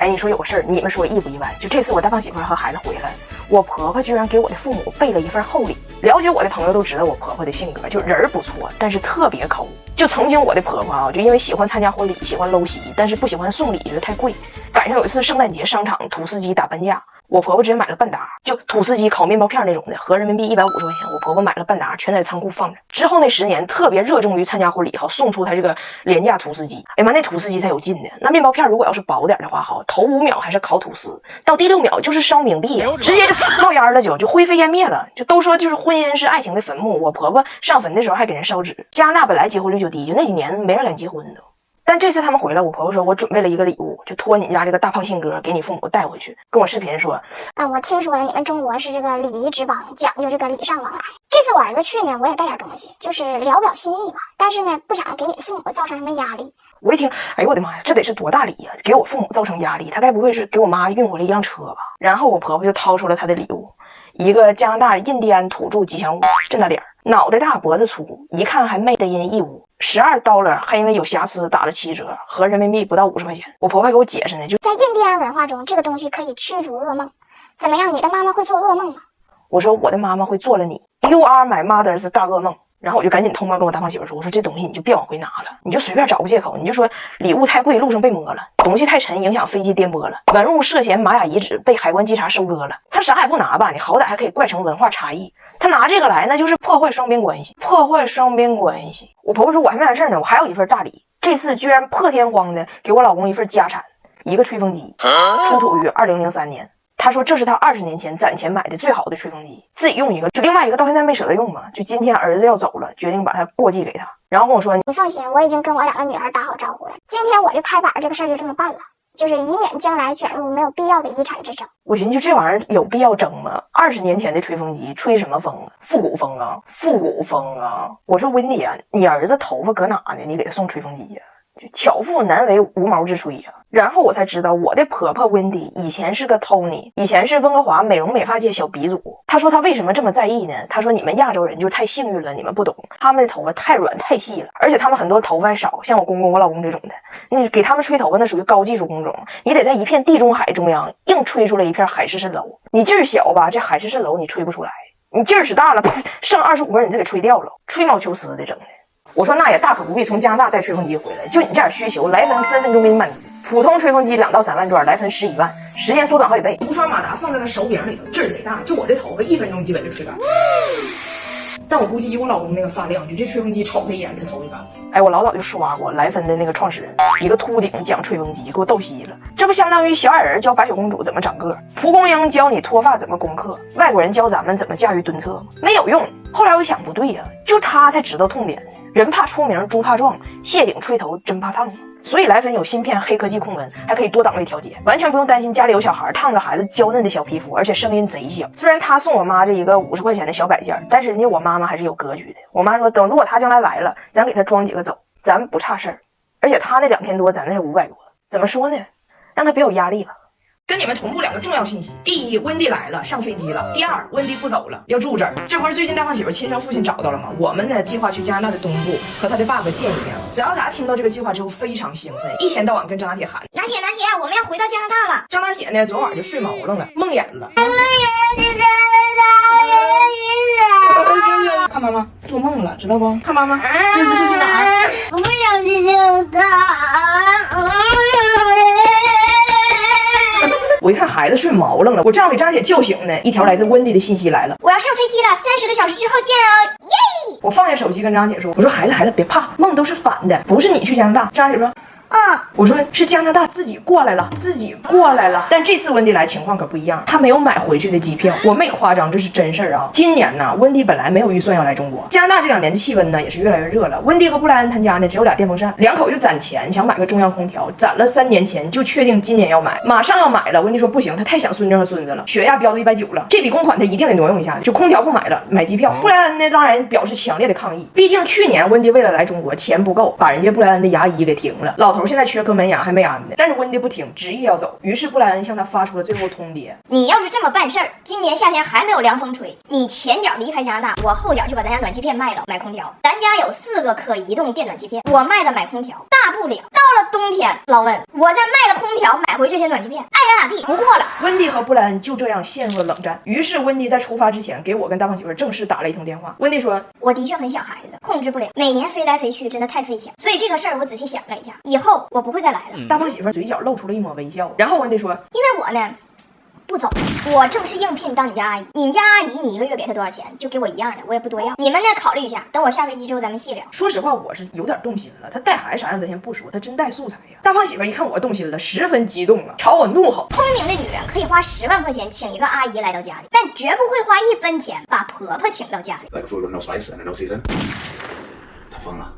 哎，你说有个事儿，你们说意不意外？就这次我大胖媳妇和孩子回来，我婆婆居然给我的父母备了一份厚礼。了解我的朋友都知道我婆婆的性格，就人儿不错，但是特别抠。就曾经我的婆婆啊，就因为喜欢参加婚礼，喜欢搂席，但是不喜欢送礼，觉得太贵。赶上有一次圣诞节，商场土司机打半价，我婆婆直接买了半打，就土司机烤面包片那种的，合人民币150块钱，我婆婆买了半打，全在仓库放着。之后那10年特别热衷于参加婚礼，好送出她这个廉价土司机。哎妈，那土司机才有劲呢。那面包片如果要是薄点的话，好，头5秒还是烤吐司，到第6秒就是烧冥币啊，直接就冒烟了，就灰飞烟灭了。就都说就是婚姻是爱情的坟墓，我婆婆上坟的时候还给人烧纸。加拿大本来结婚率就低，就那几年没人敢结婚的。但这次他们回来，我婆婆说我准备了一个礼物，就托你家这个大胖信哥给你父母带回去。跟我视频说，我听说了，你们中国是这个礼仪之邦，讲究这个礼尚往来。这次我儿子去呢，我也带点东西，就是聊表心意吧。但是呢，不想给你父母造成什么压力。我一听，哎呦我的妈呀，这得是多大礼呀！给我父母造成压力，他该不会是给我妈运回来一辆车吧？然后我婆婆就掏出了她的礼物，一个加拿大印第安土著吉祥物，这么大点儿，脑袋大脖子粗，一看还made in义乌，$12还因为有瑕疵打了7折，合人民币不到50块钱。我婆婆还给我解释呢，就在印第安文化中，这个东西可以驱逐噩梦。怎么样，你的妈妈会做噩梦吗？我说我的妈妈会做了你 ，You are my mother's 大噩梦。然后我就赶紧偷摸跟我大胖媳妇说，我说这东西你就别往回拿了，你就随便找个借口，你就说礼物太贵，路上被摸了，东西太沉，影响飞机颠簸了，文物涉嫌玛雅遗址被海关稽查收割了。他啥也不拿吧，你好歹还可以怪成文化差异。他拿这个来，那就是破坏双边关系，破坏双边关系。我婆婆说我还没完事呢，我还有一份大礼，这次居然破天荒的给我老公一份家产，一个吹风机，出土于2003年。他说这是他20年前攒钱买的最好的吹风机，自己用一个，就另外一个到现在没舍得用嘛，就今天儿子要走了，决定把它过继给他。然后跟我说，你放心，我已经跟我2个女儿打好招呼了，今天我这拍板这个事儿就这么办了，就是以免将来卷入没有必要的遗产之争。我寻思就这玩意儿有必要争吗？20年前的吹风机吹什么风啊？复古风啊，复古风啊！我说温迪啊，你儿子头发搁哪呢？你给他送吹风机呀？就巧妇难为无毛之炊呀。然后我才知道我的婆婆温迪以前是个 Tony， 以前是温哥华美容美发界小鼻祖。她说她为什么这么在意呢？她说你们亚洲人就太幸运了，你们不懂，他们的头发太软太细了，而且他们很多头发还少，像我公公我老公这种的，你给他们吹头发那属于高技术工种，你得在一片地中海中央硬吹出来一片海市蜃楼。你劲儿小吧，这海市蜃楼你吹不出来，你劲儿使大了，剩25根你就给吹掉了，吹毛求疵的整的。我说那也大可不必从加拿大带吹风机回来，就你这点需求，来分分分钟给你满足。普通吹风机2到3万转，来分11万，时间缩短好几倍。无刷马达放在了手柄里头，劲儿贼大，就我这头发1分钟基本就吹干。但我估计以我老公那个发量，就这吹风机瞅他一眼，他头就干了。哎，我老早就刷过莱芬的那个创始人，一个秃顶讲吹风机，给我逗稀了。这不相当于小矮人教白雪公主怎么长个，蒲公英教你脱发怎么攻克，外国人教咱们怎么驾驭蹲厕吗？没有用。后来我一想，不对呀，就他才知道痛点。人怕出名，猪怕壮，谢顶吹头真怕烫。所以莱芬有芯片黑科技控温，还可以多档位调节，完全不用担心家里有小孩烫着孩子娇嫩的小皮肤，而且声音贼小。虽然他送我妈这一个50块钱的小摆件，但是人家我妈妈还是有格局的。我妈说，等如果他将来来了，咱给他装几个走，咱不差事儿。而且他那2000多，咱那是500多，怎么说呢？让他别有压力了。跟你们同步2个重要信息：第一，温迪来了，上飞机了；第二，温迪不走了，要住这儿。这不是最近大胖媳妇亲生父亲找到了吗？我们呢计划去加拿大的东部和他的爸爸见一面。张大达听到这个计划之后非常兴奋，一天到晚跟张大铁喊：拿铁拿铁，我们要回到加拿大了。张大铁呢昨晚就睡毛愣了，梦魇了。看妈妈做梦了，知道不？看妈妈，这是去哪儿？我不想去加拿大。我一看孩子睡毛愣了，我正要给张姐叫醒呢，一条来自温迪的信息来了：我要上飞机了，30个小时之后见哦，耶！我放下手机跟张姐说：“我说孩子别怕，梦都是反的，不是你去加拿大。”张姐说：“我说是加拿大自己过来了，自己过来了。但这次温迪来情况可不一样，他没有买回去的机票，我没夸张，这是真事儿啊。今年呢，温迪本来没有预算要来中国，加拿大这2年的气温呢也是越来越热了。温迪和布莱恩他家呢只有俩电风扇，2口就攒钱想买个中央空调，攒了3年前就确定今年要买，马上要买了。温迪说不行，他太想孙子和孙子了，血压飙到190了，这笔公款他一定得挪用一下，就空调不买了，买机票。布莱恩呢当然表示强烈的抗议，毕竟去年温迪为了来中国钱不够，把人家布莱恩的牙医给停了，老头现在缺颗门牙还没安呢，但是温迪不听，执意要走。于是布莱恩向他发出了最后通牒：你要是这么办事儿，今年夏天还没有凉风吹，你前脚离开加拿大，我后脚就把咱家暖气片卖了，买空调。咱家有4个可移动电暖气片，我卖了买空调，大不了到了冬天，老温我再卖了空调，买回这些暖气片，爱咋咋地。不过了，温迪和布莱恩就这样陷入了冷战。于是温迪在出发之前给我跟大胖媳妇正式打了一通电话。温迪说：我的确很小孩子，控制不了，每年飞来飞去真的太费钱，所以这个事儿我仔细想了一下，以后我不会再来了。大胖媳妇嘴角露出了一抹微笑，然后温迪说：因为我呢不走，我正式应聘当你家阿姨。你家阿姨，你一个月给她多少钱？就给我一样的，我也不多要。你们呢，考虑一下，等我下飞机之后咱们细聊。说实话，我是有点动心了。他带孩子啥样咱先不说，他真带素材呀。大胖媳妇一看我动心了，十分激动啊，朝我怒吼：聪明的女人可以花10万块钱请一个阿姨来到家里，但绝不会花1分钱把婆婆请到家里。Like food with no spice and no season. 太疯了。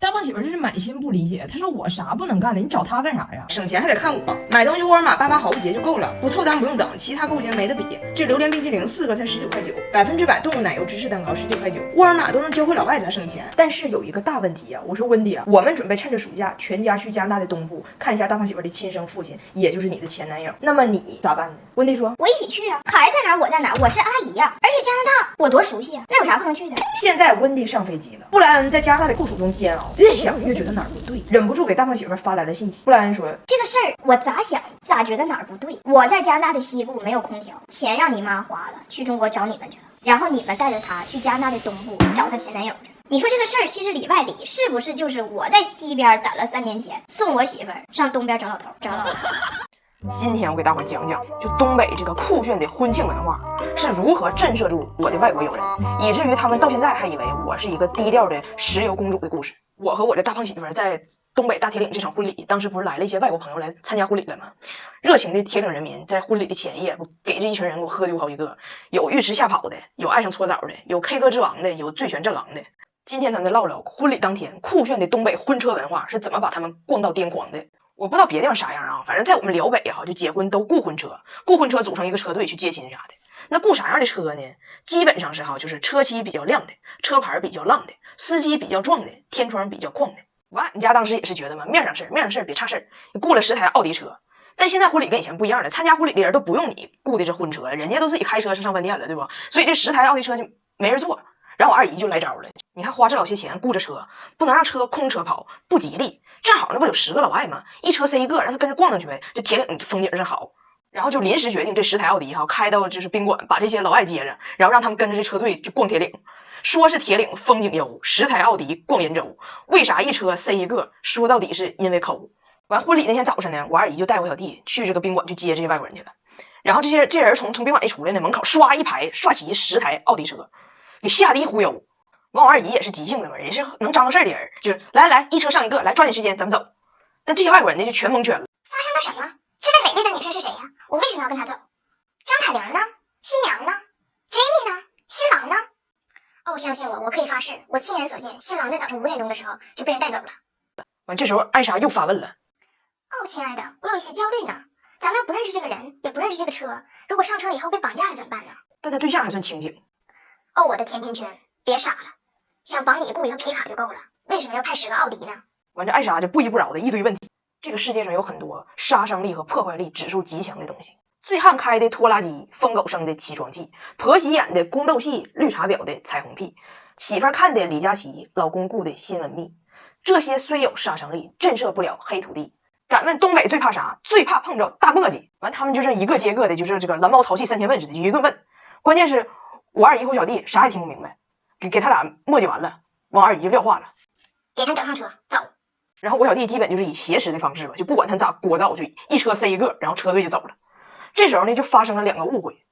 大胖媳妇这是满心不理解，她说我啥不能干的，你找她干啥呀？省钱还得看我，买东西沃尔玛88毫一节就够了，不凑单不用等，其他购物节没得比。这榴莲冰淇淋4个才19块9%，100%动物奶油芝士蛋糕19块9，沃尔玛都能教会老外咋省钱。但是有一个大问题呀，我说温迪啊，我们准备趁着暑假全家去加拿大的东部看一下大胖媳妇的亲生父亲，也就是你的前男友，那么你咋办呢？温迪说：我一起去啊，孩子在哪儿我在哪儿，我是阿姨呀，而且加拿大我多熟悉啊，那有啥不能去的？现在温迪上飞机了，布莱恩在加拿大的酷暑中煎熬，越想越觉得哪儿不对，忍不住给大胖媳妇发来了信息。布莱恩说：这个事儿我咋想咋觉得哪儿不对。我在加拿大的西部没有空调，钱让你妈花了，去中国找你们去了，然后你们带着她去加拿大的东部找她前男友去了。你说这个事儿其实里外里是不是就是我在西边攒了3年钱，送我媳妇儿上东边找老头找老头？今天我给大伙讲讲，就东北这个酷炫的婚庆文化是如何震慑住我的外国友人，以至于他们到现在还以为我是一个低调的石油公主的故事。我和我的大胖媳妇在东北大铁岭这场婚礼，当时不是来了一些外国朋友来参加婚礼了吗？热情的铁岭人民在婚礼的前夜，给这一群人给我喝丢好几个，有浴池吓跑的，有爱上搓澡的，有 K 歌之王的，有醉拳阵狼的。今天咱们唠唠婚礼当天酷炫的东北婚车文化是怎么把他们逛到癫狂的。我不知道别地方啥样啊，反正在我们辽北哈，就结婚都雇婚车，雇婚车组成一个车队去接亲啥的。那雇啥样的车呢？基本上是哈，就是车漆比较亮的，车牌比较浪的，司机比较壮的，天窗比较旷的。俺家当时也是觉得嘛，面上事儿别差事儿，你雇了10台奥迪车。但现在婚礼跟以前不一样了，参加婚礼的人都不用你雇的这婚车了，人家都自己开车上饭店了，对不？所以这10台奥迪车就没人坐。然后我二姨就来招了，你看花这老些钱雇着车，不能让车空车跑，不吉利。正好那不有10个老外吗？一车塞一个，让他跟着逛上去呗。这铁岭风景是好，然后就临时决定这10台奥迪哈开到就是宾馆，把这些老外接着，然后让他们跟着这车队就逛铁岭。说是铁岭风景优，10台奥迪逛延州，为啥一车塞一个？说到底是因为抠。完婚礼那天早晨呢，我二姨就带我小弟去这个宾馆去接这些外国人去了。然后这人从宾馆一出来呢，门口唰一排刷齐10台奥迪车。给吓得一忽悠，王二姨也是急性子嘛，也是能张罗事儿的人，就是来一车上一个，来抓紧时间咱们走。但这些外国人呢就全蒙圈了。发生了什么？这位美丽的女士是谁呀？我为什么要跟她走？张彩玲呢？新娘呢 ？Jamie 呢？新郎呢？哦，相信我，我可以发誓，我亲眼所见，新郎在早晨5点钟的时候就被人带走了。完，这时候艾莎又发问了：哦，亲爱的，我有一些焦虑呢。咱们又不认识这个人，也不认识这个车，如果上车了以后被绑架了怎么办呢？但他对象还算清醒。哦，我的甜甜圈，别傻了，想绑你雇一个皮卡就够了，为什么要派10个奥迪呢？完，这艾莎就不依不饶的一堆问题。这个世界上有很多杀伤力和破坏力指数极强的东西，醉汉开的拖拉机，疯狗生的起床气，婆媳演的宫斗戏，绿茶婊的彩虹屁，媳妇看的李佳琦，老公顾的新闻密，这些虽有杀伤力，震慑不了黑土地。敢问东北最怕啥？最怕碰着大墨迹。完，他们就是一个接个的，就是这个蓝猫淘气3000问似的，一顿问。关键是我二姨和我小弟啥也听不明白，给他俩磨叽完了，王二姨撂话了，给他整上车走。然后我小弟基本就是以挟持的方式吧，就不管他咋聒噪，就一车塞一个，然后车队就走了。这时候呢，就发生了2个误会。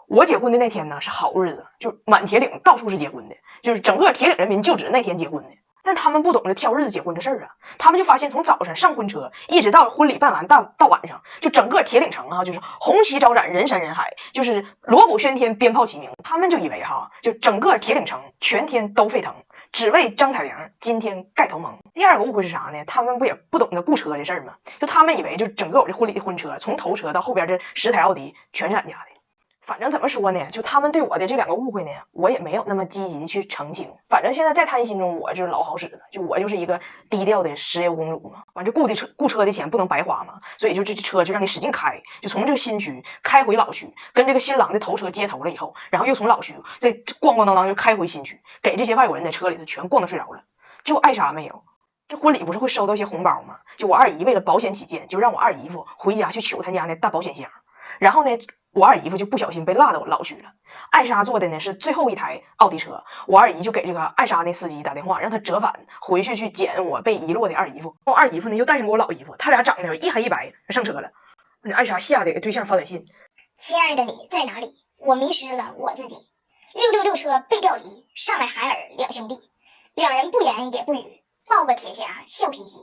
我结婚的那天呢是好日子，就满铁岭到处是结婚的，就是整个铁岭人民就指那天结婚的。但他们不懂得挑日子结婚这事儿啊，他们就发现从早晨上婚车一直到婚礼办完到晚上，就整个铁岭城啊，就是红旗招展，人山人海，就是锣鼓喧天，鞭炮齐鸣。他们就以为哈，就整个铁岭城全天都沸腾，只为张彩玲今天盖头蒙。第2个误会是啥呢？他们不也不懂得雇车这事儿吗？就他们以为就整个我这婚礼的婚车，从头车到后边这10台奥迪全是俺家的。反正怎么说呢，就他们对我的这2个误会呢，我也没有那么积极的去澄清。反正现在在他们心中，我就是老好使了，就我就是一个低调的石油公主嘛。完，这雇车的钱不能白花嘛，所以就这车就让你使劲开，就从这个新区开回老区，跟这个新郎的头车接头了以后，然后又从老区这咣咣当当就开回新区，给这些外国人在车里头全逛得睡着了。就爱啥没有？这婚礼不是会收到一些红包吗？就我二姨为了保险起见，就让我二姨夫回家去取他家那大保险箱，然后呢，我二姨夫就不小心被落到老区了。艾莎坐的呢是最后一台奥迪车，我二姨就给这个艾莎那司机打电话，让他折返回去捡我被遗落的二姨夫。我二姨夫呢又带上我老姨夫，他俩长得一黑一白，上车了。艾莎吓得给对象发短信：亲爱的你在哪里？我迷失了我自己。666车被调离，上来海尔2兄弟，2人不言也不语，抱个铁匣笑嘻嘻。